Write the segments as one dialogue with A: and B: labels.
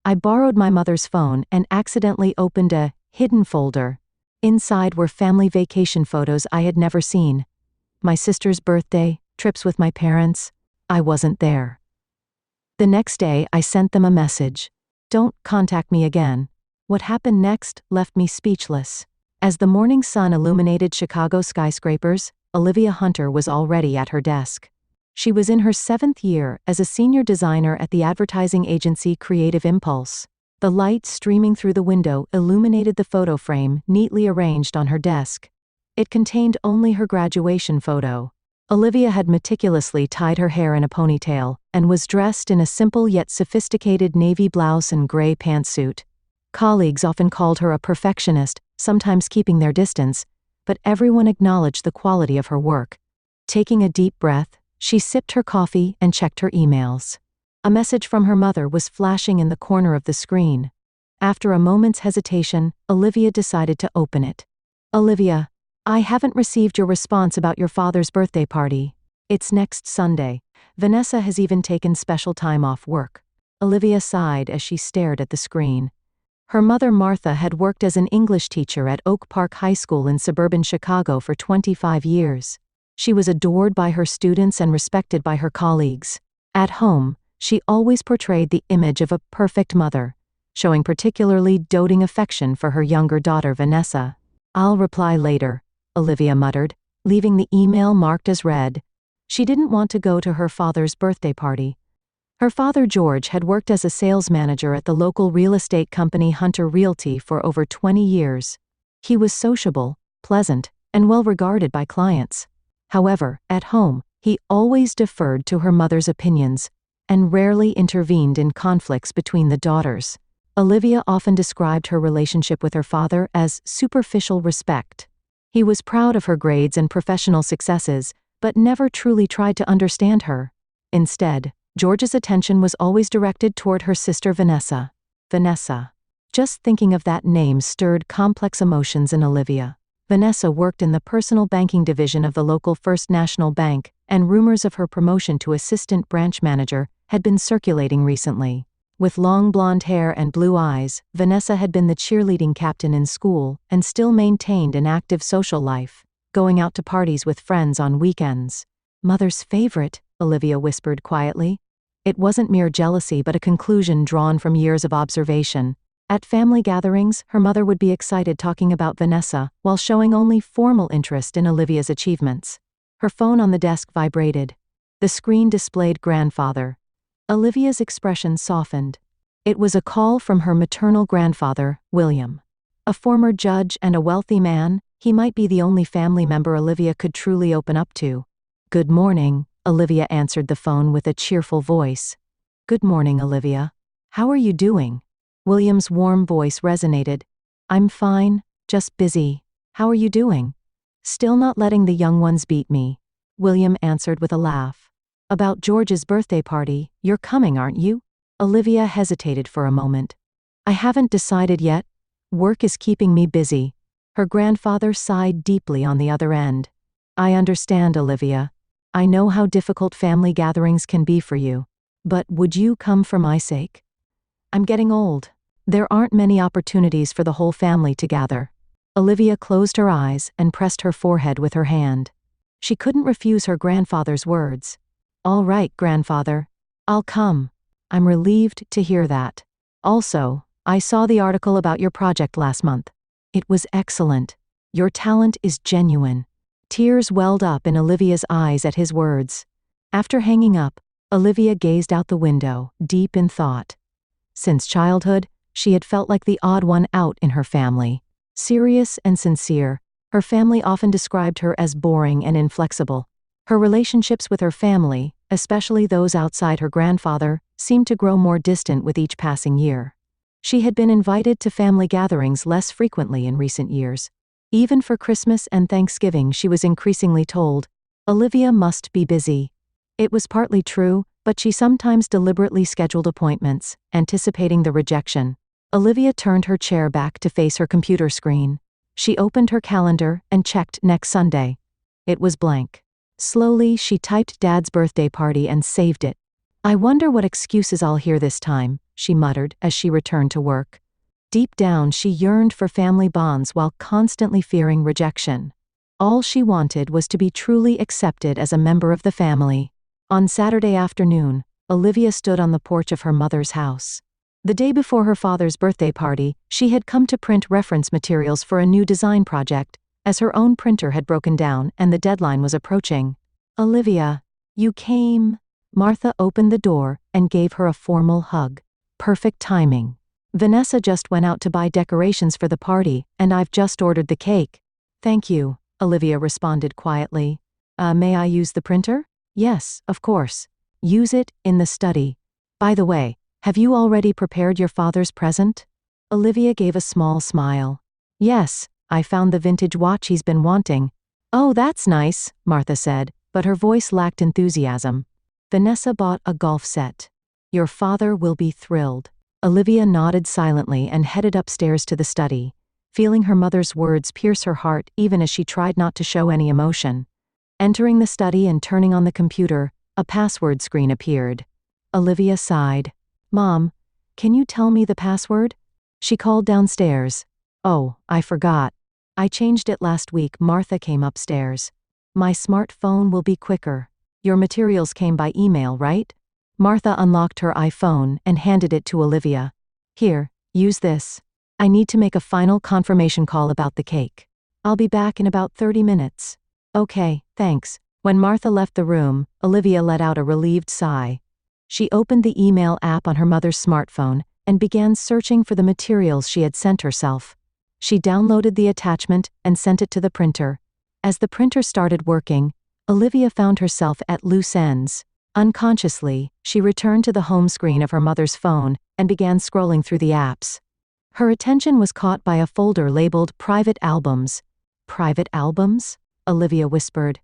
A: I borrowed my mother's phone and accidentally opened a hidden folder. Inside were family vacation photos I had never seen. My sister's birthday, trips with my parents. I wasn't there. The next day, I sent them a message. Don't contact me again. What happened next left me speechless. As the morning sun illuminated Chicago skyscrapers, Olivia Hunter was already at her desk. She was in her 7th year as a senior designer at the advertising agency Creative Impulse. The light streaming through the window illuminated the photo frame neatly arranged on her desk. It contained only her graduation photo. Olivia had meticulously tied her hair in a ponytail and was dressed in a simple yet sophisticated navy blouse and gray pantsuit. Colleagues often called her a perfectionist, sometimes keeping their distance, but everyone acknowledged the quality of her work. Taking a deep breath, she sipped her coffee and checked her emails. A message from her mother was flashing in the corner of the screen. After a moment's hesitation, Olivia decided to open it. Olivia, I haven't received your response about your father's birthday party. It's next Sunday. Vanessa has even taken special time off work. Olivia sighed as she stared at the screen. Her mother Martha had worked as an English teacher at Oak Park High School in suburban Chicago for 25 years. She was adored by her students and respected by her colleagues. At home, she always portrayed the image of a perfect mother, showing particularly doting affection for her younger daughter Vanessa. I'll reply later, Olivia muttered, leaving the email marked as read. She didn't want to go to her father's birthday party. Her father George had worked as a sales manager at the local real estate company Hunter Realty for over 20 years. He was sociable, pleasant, and well regarded by clients. However, at home, he always deferred to her mother's opinions and rarely intervened in conflicts between the daughters. Olivia often described her relationship with her father as superficial respect. He was proud of her grades and professional successes, but never truly tried to understand her. Instead, George's attention was always directed toward her sister Vanessa. Vanessa. Just thinking of that name stirred complex emotions in Olivia. Vanessa worked in the personal banking division of the local First National Bank, and rumors of her promotion to assistant branch manager had been circulating recently. With long blonde hair and blue eyes, Vanessa had been the cheerleading captain in school and still maintained an active social life, going out to parties with friends on weekends. Mother's favorite, Olivia whispered quietly. It wasn't mere jealousy but a conclusion drawn from years of observation. At family gatherings, her mother would be excited talking about Vanessa, while showing only formal interest in Olivia's achievements. Her phone on the desk vibrated. The screen displayed grandfather. Olivia's expression softened. It was a call from her maternal grandfather, William. A former judge and a wealthy man, he might be the only family member Olivia could truly open up to. Good morning, Olivia answered the phone with a cheerful voice. Good morning, Olivia. How are you doing? William's warm voice resonated. I'm fine, just busy. How are you doing? Still not letting the young ones beat me, William answered with a laugh. About George's birthday party, you're coming, aren't you? Olivia hesitated for a moment. I haven't decided yet. Work is keeping me busy. Her grandfather sighed deeply on the other end. I understand, Olivia. I know how difficult family gatherings can be for you. But would you come for my sake? I'm getting old. There aren't many opportunities for the whole family to gather. Olivia closed her eyes and pressed her forehead with her hand. She couldn't refuse her grandfather's words. All right, grandfather. I'll come. I'm relieved to hear that. Also, I saw the article about your project last month. It was excellent. Your talent is genuine. Tears welled up in Olivia's eyes at his words. After hanging up, Olivia gazed out the window, deep in thought. Since childhood, she had felt like the odd one out in her family. Serious and sincere, her family often described her as boring and inflexible. Her relationships with her family, especially those outside her grandfather, seemed to grow more distant with each passing year. She had been invited to family gatherings less frequently in recent years. Even for Christmas and Thanksgiving, she was increasingly told, Olivia must be busy. It was partly true, but she sometimes deliberately scheduled appointments, anticipating the rejection. Olivia turned her chair back to face her computer screen. She opened her calendar and checked next Sunday. It was blank. Slowly, she typed Dad's birthday party and saved it. I wonder what excuses I'll hear this time, she muttered as she returned to work. Deep down, she yearned for family bonds while constantly fearing rejection. All she wanted was to be truly accepted as a member of the family. On Saturday afternoon, Olivia stood on the porch of her mother's house. The day before her father's birthday party, she had come to print reference materials for a new design project, as her own printer had broken down and the deadline was approaching. "Olivia, you came." Martha opened the door and gave her a formal hug. Perfect timing. "Vanessa just went out to buy decorations for the party, and I've just ordered the cake." "Thank you," Olivia responded quietly. May I use the printer?" "Yes, of course. Use it in the study. By the way, have you already prepared your father's present?" Olivia gave a small smile. "Yes, I found the vintage watch he's been wanting." "Oh, that's nice," Martha said, but her voice lacked enthusiasm. "Vanessa bought a golf set. Your father will be thrilled." Olivia nodded silently and headed upstairs to the study, feeling her mother's words pierce her heart even as she tried not to show any emotion. Entering the study and turning on the computer, a password screen appeared. Olivia sighed. "Mom, can you tell me the password?" She called downstairs. "Oh, I forgot. I changed it last week." Martha came upstairs. "My smartphone will be quicker. Your materials came by email, right?" Martha unlocked her iPhone and handed it to Olivia. "Here, use this. I need to make a final confirmation call about the cake. I'll be back in about 30 minutes. "Okay, thanks." When Martha left the room, Olivia let out a relieved sigh. She opened the email app on her mother's smartphone and began searching for the materials she had sent herself. She downloaded the attachment and sent it to the printer. As the printer started working, Olivia found herself at loose ends. Unconsciously, she returned to the home screen of her mother's phone and began scrolling through the apps. Her attention was caught by a folder labeled Private Albums. "Private albums?" Olivia whispered.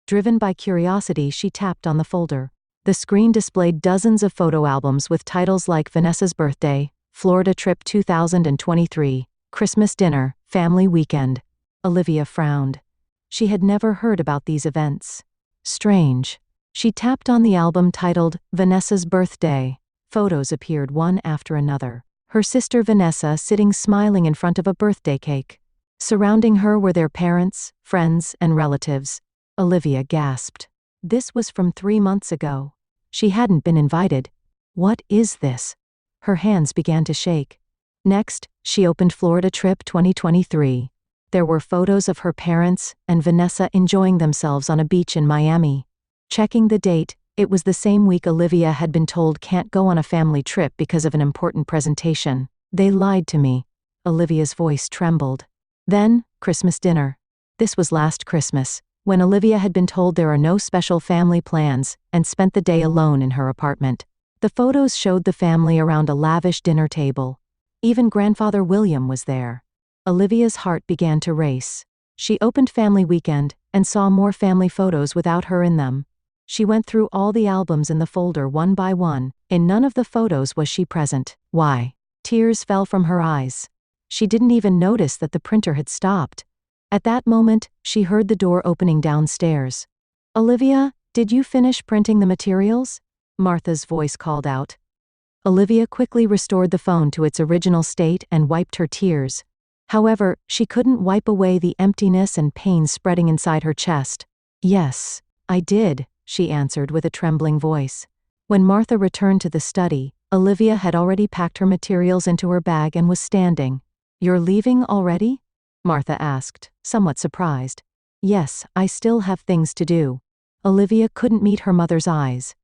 A: Driven by curiosity, she tapped on the folder. The screen displayed dozens of photo albums with titles like Vanessa's Birthday, Florida Trip 2023, Christmas Dinner, Family Weekend. Olivia frowned. She had never heard about these events. Strange. She tapped on the album titled Vanessa's Birthday. Photos appeared one after another. Her sister Vanessa sitting smiling in front of a birthday cake. Surrounding her were their parents, friends, and relatives. Olivia gasped. This was from 3 months ago. She hadn't been invited. What is this? Her hands began to shake. Next, she opened Florida Trip 2023. There were photos of her parents and Vanessa enjoying themselves on a beach in Miami. Checking the date, it was the same week Olivia had been told can't go on a family trip because of an important presentation. "They lied to me." Olivia's voice trembled. Then, Christmas dinner. This was last Christmas, when Olivia had been told there are no special family plans and spent the day alone in her apartment. The photos showed the family around a lavish dinner table. Even grandfather William was there. Olivia's heart began to race. She opened Family Weekend and saw more family photos without her in them. She went through all the albums in the folder one by one. In none of the photos was she present. Why? Tears fell from her eyes. She didn't even notice that the printer had stopped. At that moment, she heard the door opening downstairs. "Olivia, did you finish printing the materials?" Martha's voice called out. Olivia quickly restored the phone to its original state and wiped her tears. However, she couldn't wipe away the emptiness and pain spreading inside her chest. "Yes, I did," she answered with a trembling voice. When Martha returned to the study, Olivia had already packed her materials into her bag and was standing. "You're leaving already?" Martha asked, somewhat surprised. "Yes, I still have things to do." Olivia couldn't meet her mother's eyes.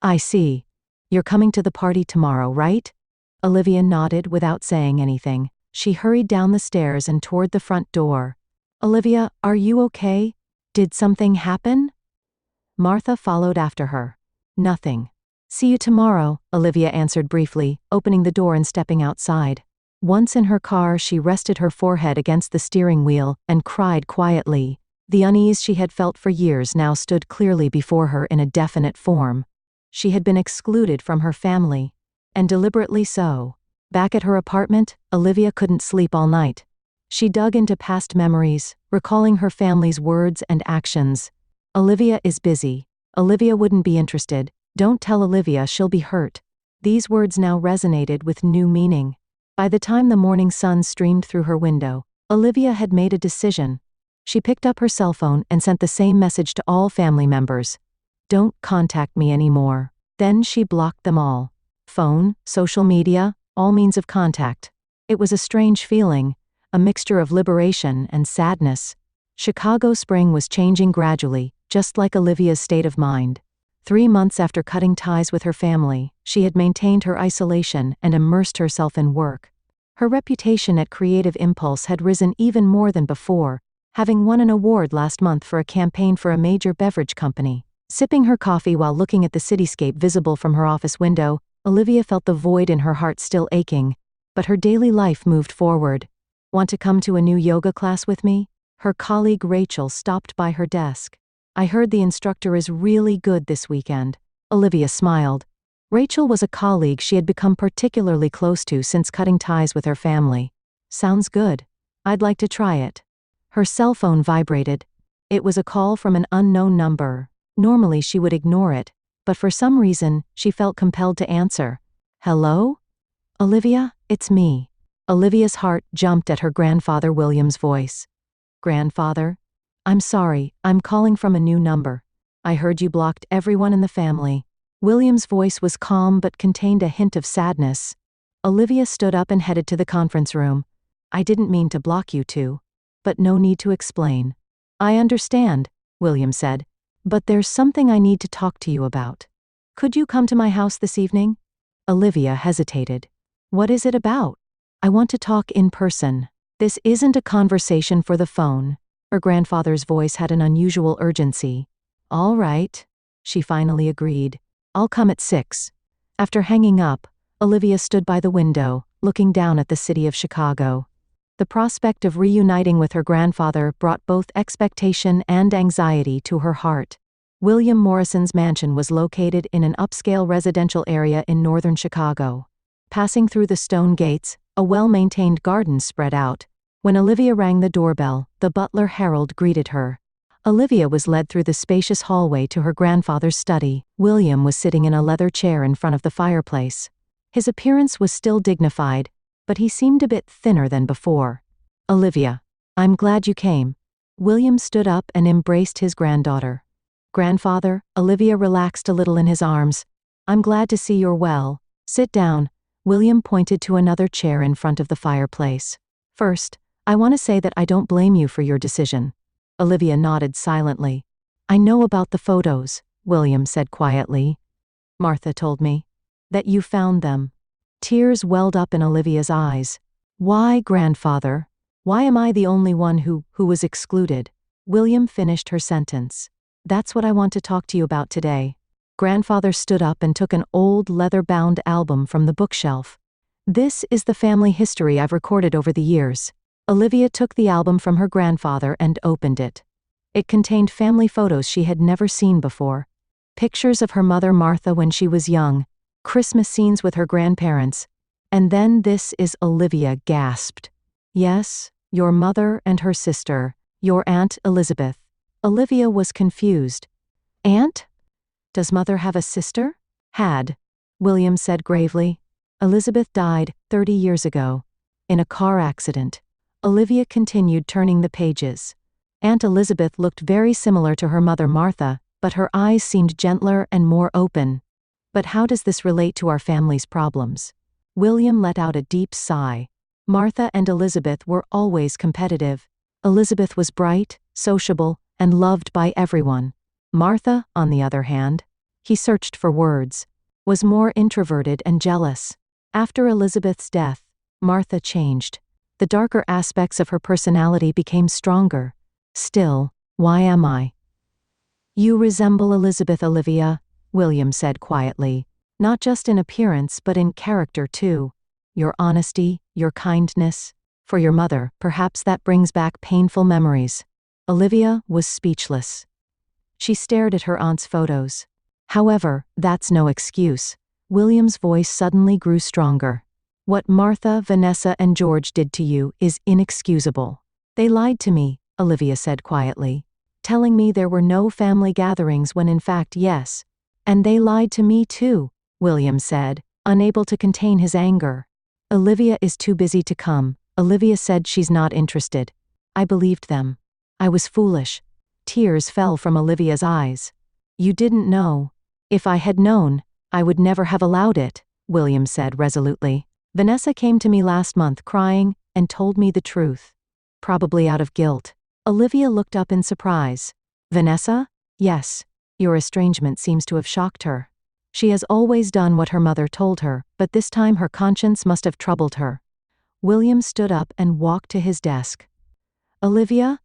A: "I see. You're coming to the party tomorrow, right?" Olivia nodded without saying anything. She hurried down the stairs and toward the front door. "Olivia, are you okay? Did something happen?" Martha followed after her. "Nothing. See you tomorrow," Olivia answered briefly, opening the door and stepping outside. Once in her car, she rested her forehead against the steering wheel and cried quietly. The unease she had felt for years now stood clearly before her in a definite form. She had been excluded from her family. And deliberately so. Back at her apartment, Olivia couldn't sleep all night. She dug into past memories, recalling her family's words and actions. "Olivia is busy. Olivia wouldn't be interested. Don't tell Olivia, she'll be hurt." These words now resonated with new meaning. By the time the morning sun streamed through her window, Olivia had made a decision. She picked up her cell phone and sent the same message to all family members. "Don't contact me anymore." Then she blocked them all. Phone, social media, all means of contact. It was a strange feeling, a mixture of liberation and sadness. Chicago spring was changing gradually, just like Olivia's state of mind. 3 months after cutting ties with her family, she had maintained her isolation and immersed herself in work. Her reputation at Creative Impulse had risen even more than before, having won an award last month for a campaign for a major beverage company. Sipping her coffee while looking at the cityscape visible from her office window, Olivia felt the void in her heart still aching, but her daily life moved forward. "Want to come to a new yoga class with me?" Her colleague Rachel stopped by her desk. "I heard the instructor is really good this weekend." Olivia smiled. Rachel was a colleague she had become particularly close to since cutting ties with her family. "Sounds good. I'd like to try it." Her cell phone vibrated. It was a call from an unknown number. Normally she would ignore it, but for some reason, she felt compelled to answer. "Hello? Olivia, it's me." Olivia's heart jumped at her grandfather William's voice. "Grandfather? I'm sorry, I'm calling from a new number. I heard you blocked everyone in the family." William's voice was calm but contained a hint of sadness. Olivia stood up and headed to the conference room. "I didn't mean to block you two. But no need to explain." "I understand," William said. "But there's something I need to talk to you about. Could you come to my house this evening?" Olivia hesitated. "What is it about?" "I want to talk in person. This isn't a conversation for the phone." Her grandfather's voice had an unusual urgency. "All right," she finally agreed. "I'll come at 6. After hanging up, Olivia stood by the window, looking down at the city of Chicago. The prospect of reuniting with her grandfather brought both expectation and anxiety to her heart. William Morrison's mansion was located in an upscale residential area in northern Chicago. Passing through the stone gates, a well-maintained garden spread out. When Olivia rang the doorbell, the butler Harold greeted her. Olivia was led through the spacious hallway to her grandfather's study. William was sitting in a leather chair in front of the fireplace. His appearance was still dignified, but he seemed a bit thinner than before. "Olivia, I'm glad you came." William stood up and embraced his granddaughter. "Grandfather," Olivia relaxed a little in his arms. "I'm glad to see you're well. Sit down." William pointed to another chair in front of the fireplace. "First, I want to say that I don't blame you for your decision." Olivia nodded silently. "I know about the photos," William said quietly. "Martha told me that you found them." Tears welled up in Olivia's eyes. "Why, grandfather? Why am I the only one who was excluded?" William finished her sentence. "That's what I want to talk to you about today." Grandfather stood up and took an old leather-bound album from the bookshelf. "This is the family history I've recorded over the years." Olivia took the album from her grandfather and opened it. It contained family photos she had never seen before. Pictures of her mother Martha when she was young, Christmas scenes with her grandparents, and then this is Olivia gasped. "Yes, your mother and her sister, your Aunt Elizabeth." Olivia was confused. "Aunt? Does mother have a sister?" "Had," William said gravely. "Elizabeth died 30 years ago. In a car accident." Olivia continued turning the pages. Aunt Elizabeth looked very similar to her mother Martha, but her eyes seemed gentler and more open. "But how does this relate to our family's problems?" William let out a deep sigh. Martha and Elizabeth were always competitive. Elizabeth was bright, sociable, and loved by everyone. Martha, on the other hand, he searched for words, was more introverted and jealous. After Elizabeth's death, Martha changed. The darker aspects of her personality became stronger. "Still, why am I?" "You resemble Elizabeth, Olivia," William said quietly. "Not just in appearance but in character too. Your honesty, your kindness. For your mother, perhaps that brings back painful memories." Olivia was speechless. She stared at her aunt's photos. "However, that's no excuse." William's voice suddenly grew stronger. "What Martha, Vanessa, and George did to you is inexcusable. They lied to me," Olivia said quietly, "telling me there were no family gatherings when in fact yes. And they lied to me too," William said, unable to contain his anger. Olivia is too busy to come. Olivia said she's not interested. I believed them. I was foolish. Tears fell from Olivia's eyes. You didn't know. If I had known, I would never have allowed it, William said resolutely. Vanessa came to me last month crying and told me the truth. Probably out of guilt. Olivia looked up in surprise. Vanessa? Yes. Your estrangement seems to have shocked her. She has always done what her mother told her, but this time her conscience must have troubled her. William stood up and walked to his desk. Olivia,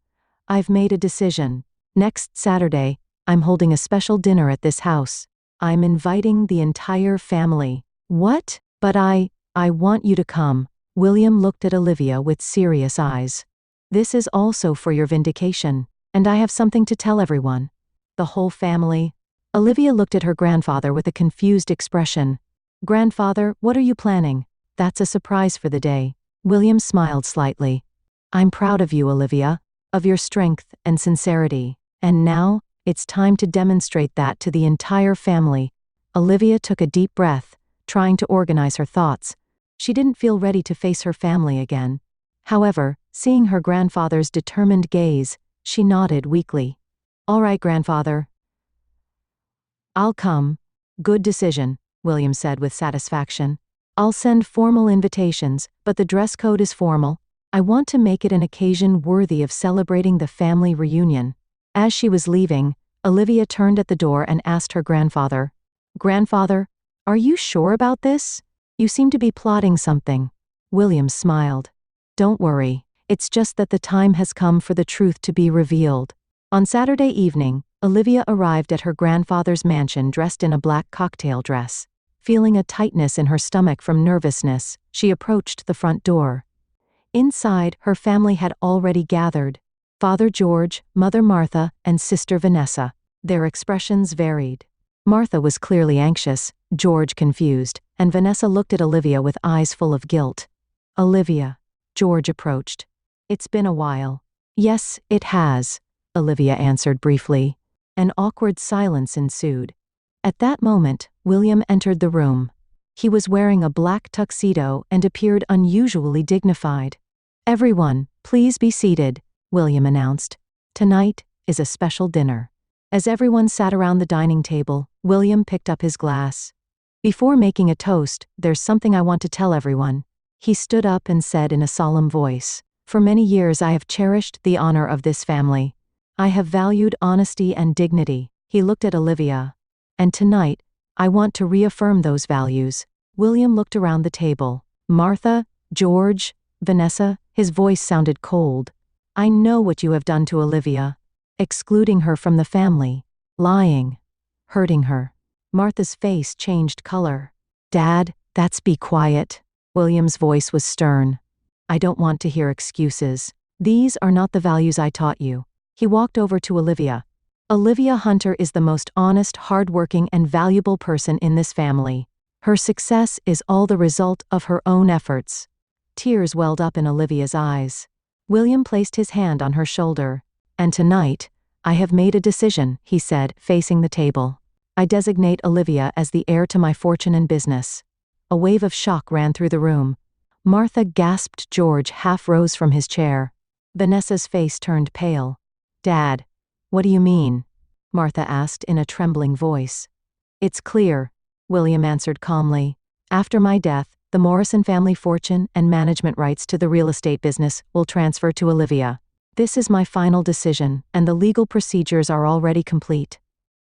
A: I've made a decision. Next Saturday, I'm holding a special dinner at this house. I'm inviting the entire family. What? But I want you to come. William looked at Olivia with serious eyes. This is also for your vindication, and I have something to tell everyone. The whole family. Olivia looked at her grandfather with a confused expression. Grandfather, what are you planning? That's a surprise for the day. William smiled slightly. I'm proud of you, Olivia, of your strength and sincerity. And now, it's time to demonstrate that to the entire family. Olivia took a deep breath, trying to organize her thoughts. She didn't feel ready to face her family again. However, seeing her grandfather's determined gaze, she nodded weakly. All right, grandfather. I'll come. Good decision, William said with satisfaction. I'll send formal invitations, but the dress code is formal. I want to make it an occasion worthy of celebrating the family reunion. As she was leaving, Olivia turned at the door and asked her grandfather, Grandfather, are you sure about this? You seem to be plotting something. William smiled. Don't worry, it's just that the time has come for the truth to be revealed. On Saturday evening, Olivia arrived at her grandfather's mansion dressed in a black cocktail dress. Feeling a tightness in her stomach from nervousness, she approached the front door. Inside, her family had already gathered. Father George, Mother Martha, and Sister Vanessa. Their expressions varied. Martha was clearly anxious, George confused, and Vanessa looked at Olivia with eyes full of guilt. Olivia. George approached. It's been a while. Yes, it has, Olivia answered briefly. An awkward silence ensued. At that moment, William entered the room. He was wearing a black tuxedo and appeared unusually dignified. Everyone, please be seated, William announced. Tonight is a special dinner. As everyone sat around the dining table, William picked up his glass. Before making a toast, there's something I want to tell everyone. He stood up and said in a solemn voice, For many years I have cherished the honor of this family. I have valued honesty and dignity. He looked at Olivia. And tonight, I want to reaffirm those values. William looked around the table. Martha, George, Vanessa, his voice sounded cold. I know what you have done to Olivia. Excluding her from the family. Lying. Hurting her. Martha's face changed color. Dad, that's be quiet. William's voice was stern. I don't want to hear excuses. These are not the values I taught you. He walked over to Olivia. Olivia Hunter is the most honest, hardworking, and valuable person in this family. Her success is all the result of her own efforts. Tears welled up in Olivia's eyes. William placed his hand on her shoulder. And tonight, I have made a decision, he said, facing the table. I designate Olivia as the heir to my fortune and business. A wave of shock ran through the room. Martha gasped. George half rose from his chair. Vanessa's face turned pale. Dad, what do you mean? Martha asked in a trembling voice. It's clear, William answered calmly. After my death, the Morrison family fortune and management rights to the real estate business will transfer to Olivia. This is my final decision, and the legal procedures are already complete.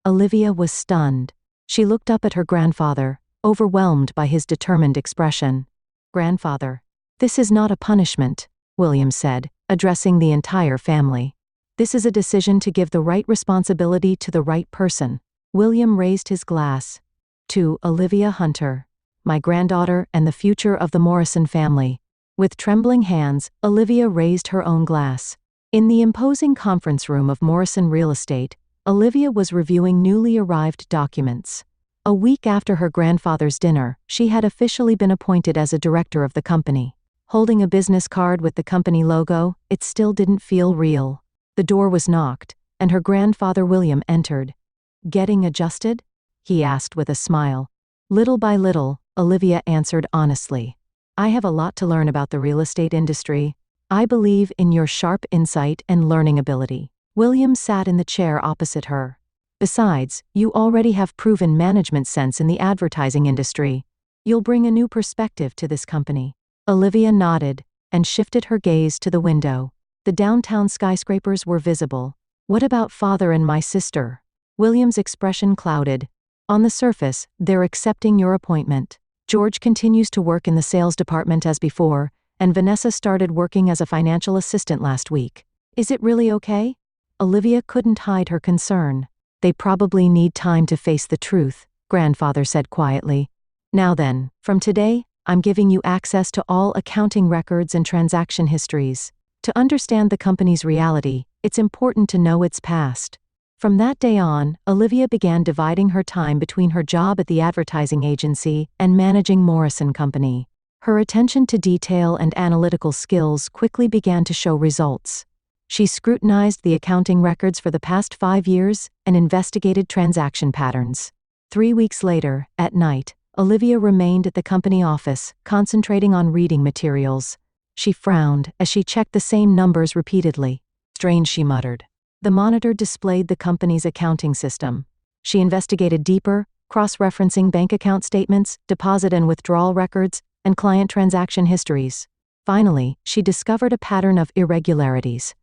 A: Olivia was stunned. She looked up at her grandfather, overwhelmed by his determined expression. Grandfather, this is not a punishment, William said, addressing the entire family. This is a decision to give the right responsibility to the right person. William raised his glass. To Olivia Hunter, my granddaughter and the future of the Morrison family. With trembling hands, Olivia raised her own glass. In the imposing conference room of Morrison Real Estate, Olivia was reviewing newly arrived documents. A week after her grandfather's dinner, she had officially been appointed as a director of the company. Holding a business card with the company logo, it still didn't feel real. The door was knocked, and her grandfather William entered. Getting adjusted? He asked with a smile. Little by little, Olivia answered honestly. I have a lot to learn about the real estate industry. I believe in your sharp insight and learning ability. William sat in the chair opposite her. Besides, you already have proven management sense in the advertising industry. You'll bring a new perspective to this company. Olivia nodded and shifted her gaze to the window. The downtown skyscrapers were visible. What about father and my sister? William's expression clouded. On the surface, they're accepting your appointment. George continues to work in the sales department as before, and Vanessa started working as a financial assistant last week. Is it really okay? Olivia couldn't hide her concern. They probably need time to face the truth, grandfather said quietly. Now then, from today, I'm giving you access to all accounting records and transaction histories. To understand the company's reality, it's important to know its past. From that day on, Olivia began dividing her time between her job at the advertising agency and managing Morrison Company. Her attention to detail and analytical skills quickly began to show results. She scrutinized the accounting records for the past 5 years and investigated transaction patterns. 3 weeks later, at night, Olivia remained at the company office, concentrating on reading materials. She frowned as she checked the same numbers repeatedly. Strange, she muttered. The monitor displayed the company's accounting system. She investigated deeper, cross-referencing bank account statements, deposit and withdrawal records, and client transaction histories. Finally, she discovered a pattern of irregularities.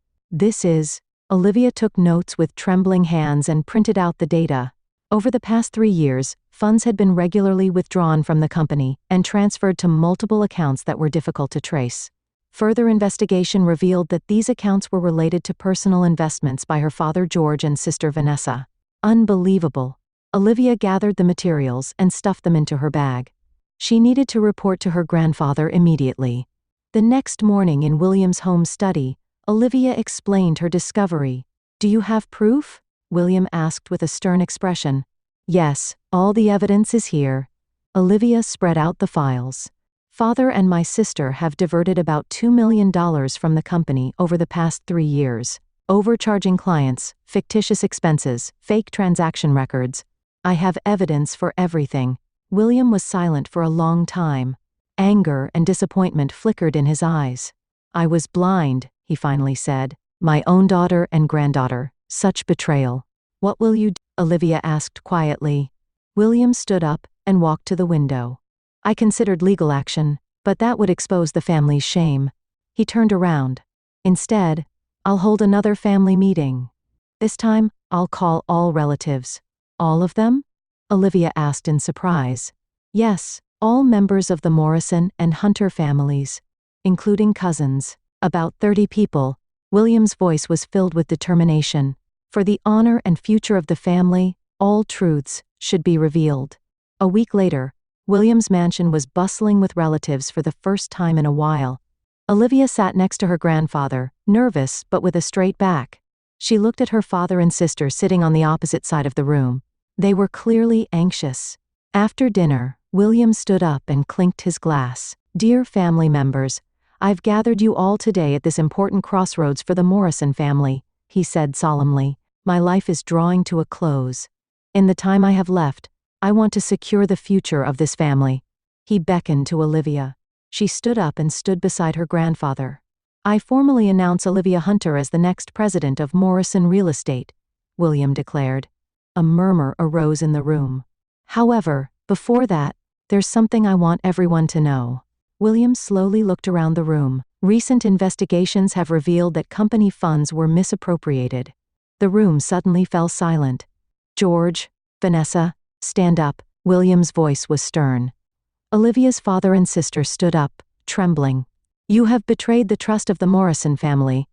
A: Olivia took notes with trembling hands and printed out the data. Over the past 3 years, funds had been regularly withdrawn from the company and transferred to multiple accounts that were difficult to trace. Further investigation revealed that these accounts were related to personal investments by her father George and sister Vanessa. Unbelievable. Olivia gathered the materials and stuffed them into her bag. She needed to report to her grandfather immediately. The next morning in William's home study, Olivia explained her discovery. Do you have proof? William asked with a stern expression. Yes, all the evidence is here. Olivia spread out the files. Father and my sister have diverted about $2 million from the company over the past 3 years, overcharging clients, fictitious expenses, fake transaction records. I have evidence for everything. William was silent for a long time. Anger and disappointment flickered in his eyes. I was blind, he finally said. My own daughter and granddaughter. Such betrayal. What will you do? Olivia asked quietly. William stood up and walked to the window. I considered legal action, but that would expose the family's shame. He turned around. Instead, I'll hold another family meeting. This time, I'll call all relatives. All of them? Olivia asked in surprise. Yes, all members of the Morrison and Hunter families, including cousins. About 30 people. William's voice was filled with determination. For the honor and future of the family, all truths should be revealed. A week later, William's mansion was bustling with relatives for the first time in a while. Olivia sat next to her grandfather, nervous but with a straight back. She looked at her father and sister sitting on the opposite side of the room. They were clearly anxious. After dinner, William stood up and clinked his glass. Dear family members, I've gathered you all today at this important crossroads for the Morrison family, he said solemnly. My life is drawing to a close. In the time I have left, I want to secure the future of this family. He beckoned to Olivia. She stood up and stood beside her grandfather. I formally announce Olivia Hunter as the next president of Morrison Real Estate, William declared. A murmur arose in the room. However, before that, there's something I want everyone to know. William slowly looked around the room. Recent investigations have revealed that company funds were misappropriated. The room suddenly fell silent. George, Vanessa, stand up. William's voice was stern. Olivia's father and sister stood up, trembling. You have betrayed the trust of the Morrison family.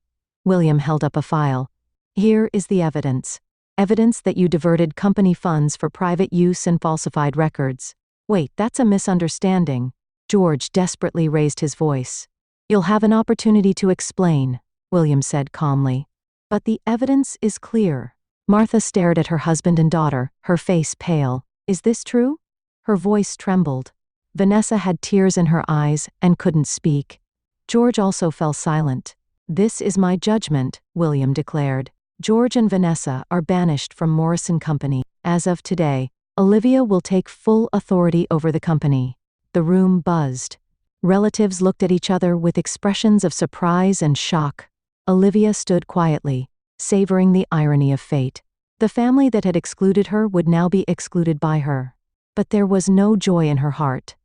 A: William held up a file. Here is the evidence. Evidence that you diverted company funds for private use and falsified records. Wait, that's a misunderstanding. George desperately raised his voice. You'll have an opportunity to explain, William said calmly. But the evidence is clear. Martha stared at her husband and daughter, her face pale. Is this true? Her voice trembled. Vanessa had tears in her eyes and couldn't speak. George also fell silent. This is my judgment, William declared. George and Vanessa are banished from Morrison Company. As of today, Olivia will take full authority over the company. The room buzzed. Relatives looked at each other with expressions of surprise and shock. Olivia stood quietly, savoring the irony of fate. The family that had excluded her would now be excluded by her. But there was no joy in her heart.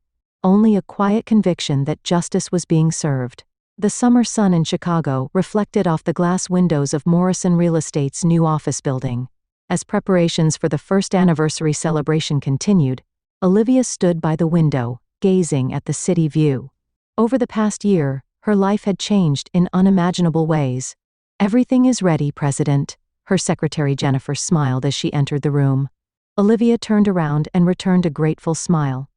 A: Only a quiet conviction that justice was being served. The summer sun in Chicago reflected off the glass windows of Morrison Real Estate's new office building. As preparations for the first anniversary celebration continued, Olivia stood by the window, gazing at the city view. Over the past year, her life had changed in unimaginable ways. "Everything is ready, President," her secretary Jennifer smiled as she entered the room. Olivia turned around and returned a grateful smile.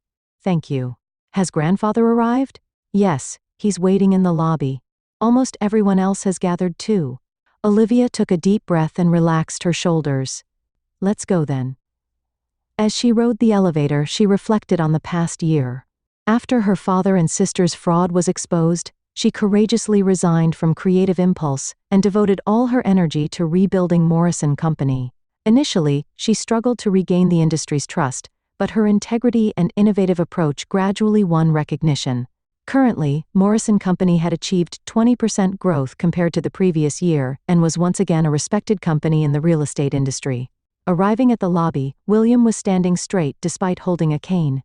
A: "Thank you. Has grandfather arrived?" "Yes, he's waiting in the lobby. Almost everyone else has gathered too." Olivia took a deep breath and relaxed her shoulders. "Let's go then." As she rode the elevator, she reflected on the past year. After her father and sister's fraud was exposed, she courageously resigned from creative impulse and devoted all her energy to rebuilding Morrison Company. Initially, she struggled to regain the industry's trust, but her integrity and innovative approach gradually won recognition. Currently, Morrison Company had achieved 20% growth compared to the previous year and was once again a respected company in the real estate industry. Arriving at the lobby, William was standing straight despite holding a cane.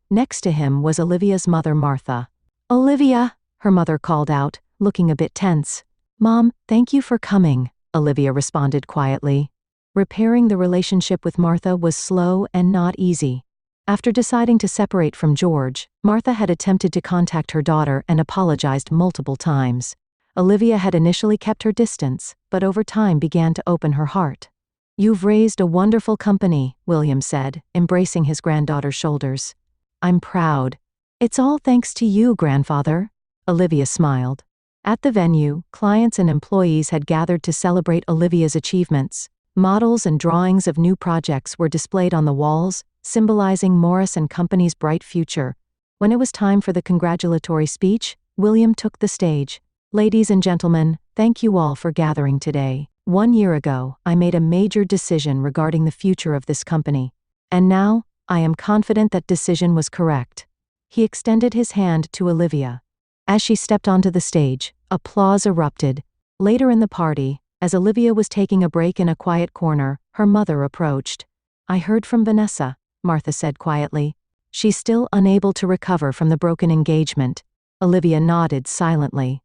A: Next to him was Olivia's mother, Martha. "Olivia," her mother called out, looking a bit tense. "Mom, thank you for coming," Olivia responded quietly. Repairing the relationship with Martha was slow and not easy. After deciding to separate from George, Martha had attempted to contact her daughter and apologized multiple times. Olivia had initially kept her distance, but over time began to open her heart. "You've raised a wonderful company," William said, embracing his granddaughter's shoulders. "I'm proud." "It's all thanks to you, grandfather," Olivia smiled. At the venue, clients and employees had gathered to celebrate Olivia's achievements. Models and drawings of new projects were displayed on the walls, symbolizing Morris and Company's bright future. When it was time for the congratulatory speech, William took the stage. "Ladies and gentlemen, thank you all for gathering today. 1 year ago, I made a major decision regarding the future of this company. And now, I am confident that decision was correct." He extended his hand to Olivia. As she stepped onto the stage, applause erupted. Later in the party, as Olivia was taking a break in a quiet corner, her mother approached. "I heard from Vanessa," Martha said quietly. "She's still unable to recover from the broken engagement." Olivia nodded silently.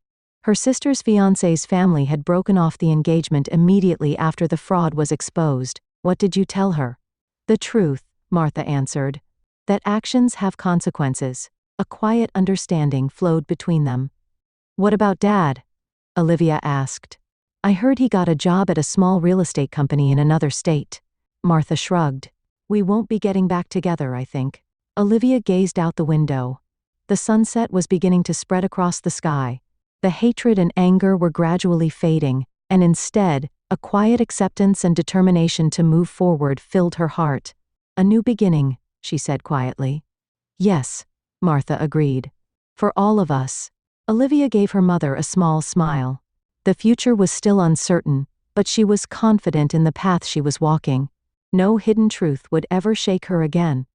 A: Her sister's fiancé's family had broken off the engagement immediately after the fraud was exposed. "What did you tell her?" "The truth," Martha answered. "That actions have consequences." A quiet understanding flowed between them. "What about Dad?" Olivia asked. "I heard he got a job at a small real estate company in another state." Martha shrugged. "We won't be getting back together, I think." Olivia gazed out the window. The sunset was beginning to spread across the sky. The hatred and anger were gradually fading, and instead, a quiet acceptance and determination to move forward filled her heart. "A new beginning," she said quietly. "Yes," Martha agreed. "For all of us." Olivia gave her mother a small smile. The future was still uncertain, but she was confident in the path she was walking. No hidden truth would ever shake her again.